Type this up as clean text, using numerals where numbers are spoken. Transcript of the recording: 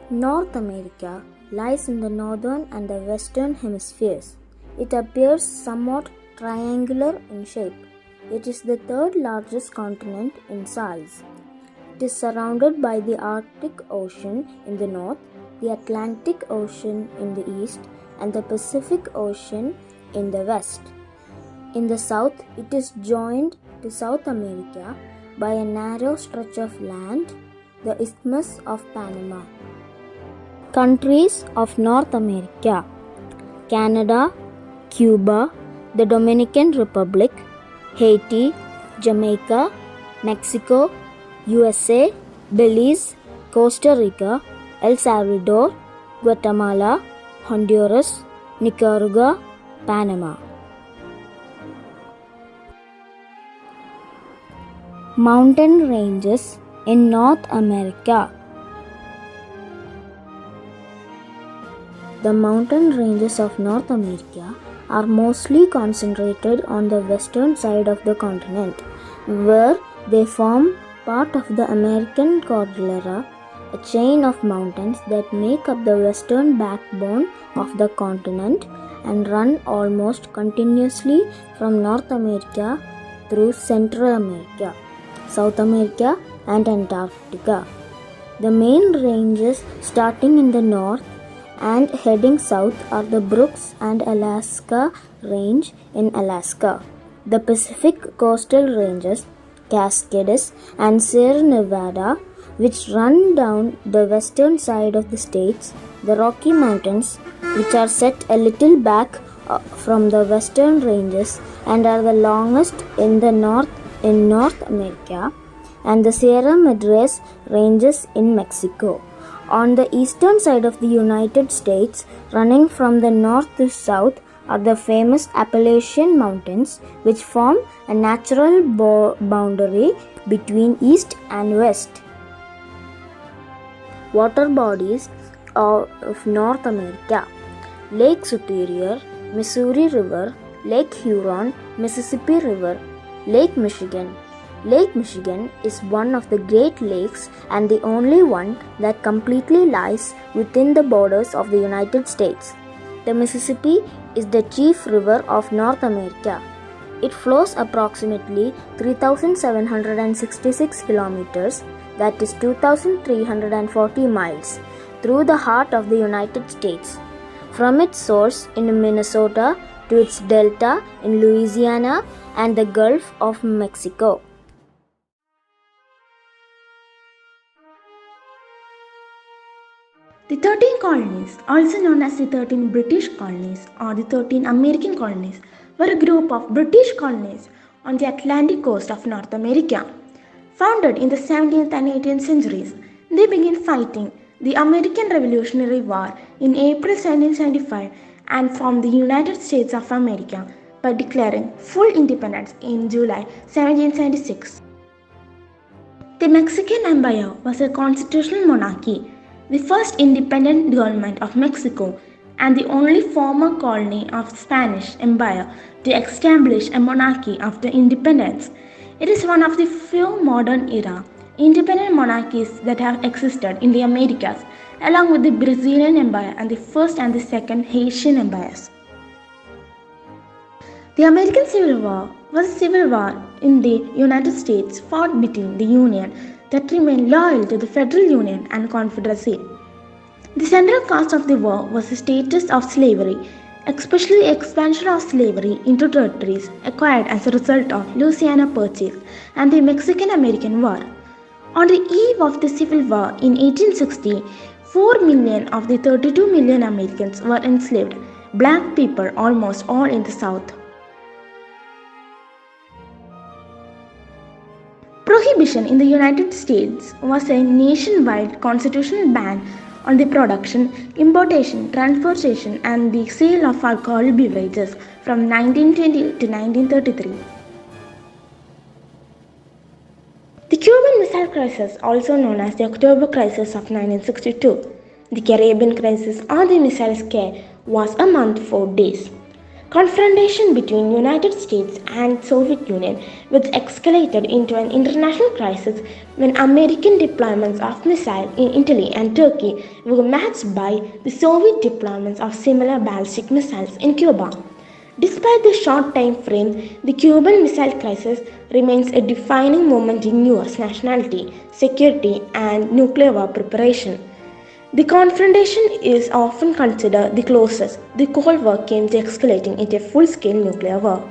North America lies in the northern and the western hemispheres. It appears somewhat triangular in shape. It is the third largest continent in size. It is surrounded by the Arctic Ocean in the north, the Atlantic Ocean in the east, and the Pacific Ocean in the west. In the south, it is joined to South America by a narrow stretch of land, the Isthmus of Panama. Countries of North America: Canada, Cuba, the Dominican Republic, Haiti, Jamaica, Mexico, USA, Belize, Costa Rica, El Salvador, Guatemala, Honduras, Nicaragua, Panama. Mountain ranges in North America. The mountain ranges of North America are mostly concentrated on the western side of the continent, where they form part of the American Cordillera, a chain of mountains that make up the western backbone of the continent and run almost continuously from North America through Central America, South America, and Antarctica. The main ranges starting in the north and heading south are the Brooks and Alaska Range in Alaska, the Pacific Coastal Ranges, Cascades, and Sierra Nevada, which run down the western side of the states, the Rocky Mountains, which are set a little back from the western ranges and are the longest in North America, and the Sierra Madres Ranges in Mexico. On the eastern side of the United States, running from the north to south, are the famous Appalachian Mountains, which form a natural boundary between east and west. Water bodies of North America: Lake Superior, Missouri River, Lake Huron, Mississippi River, Lake Michigan. Lake Michigan is one of the Great Lakes and the only one that completely lies within the borders of the United States. The Mississippi is the chief river of North America. It flows approximately 3,766 kilometers, that is 2,340 miles, through the heart of the United States, from its source in Minnesota to its delta in Louisiana and the Gulf of Mexico. The 13 colonies, also known as the 13 British colonies or the 13 American colonies, were a group of British colonies on the Atlantic coast of North America. Founded in the 17th and 18th centuries, they began fighting the American Revolutionary War in April 1775 and formed the United States of America by declaring full independence in July 1776. The Mexican Empire was a constitutional monarchy, the first independent government of Mexico and the only former colony of the Spanish Empire to establish a monarchy after independence. It is one of the few modern-era independent monarchies that have existed in the Americas, along with the Brazilian Empire and the First and the Second Haitian Empires. The American Civil War was a civil war in the United States fought between the Union that remained loyal to the Federal Union and Confederacy. The central cause of the war was the status of slavery, especially the expansion of slavery into territories acquired as a result of Louisiana Purchase and the Mexican-American War. On the eve of the Civil War in 1860, 4 million of the 32 million Americans were enslaved, black people almost all in the South. Prohibition in the United States was a nationwide constitutional ban on the production, importation, transportation, and the sale of alcoholic beverages from 1920 to 1933. The Cuban Missile Crisis, also known as the October Crisis of 1962, the Caribbean Crisis or the Missile Scare, was a month 4 days. Confrontation between United States and Soviet Union which escalated into an international crisis when American deployments of missiles in Italy and Turkey were matched by the Soviet deployments of similar ballistic missiles in Cuba. Despite the short time frame, the Cuban Missile Crisis remains a defining moment in US nationality, security, and nuclear war preparation. The confrontation is often considered the closest the Cold War came to escalating into a full scale nuclear war.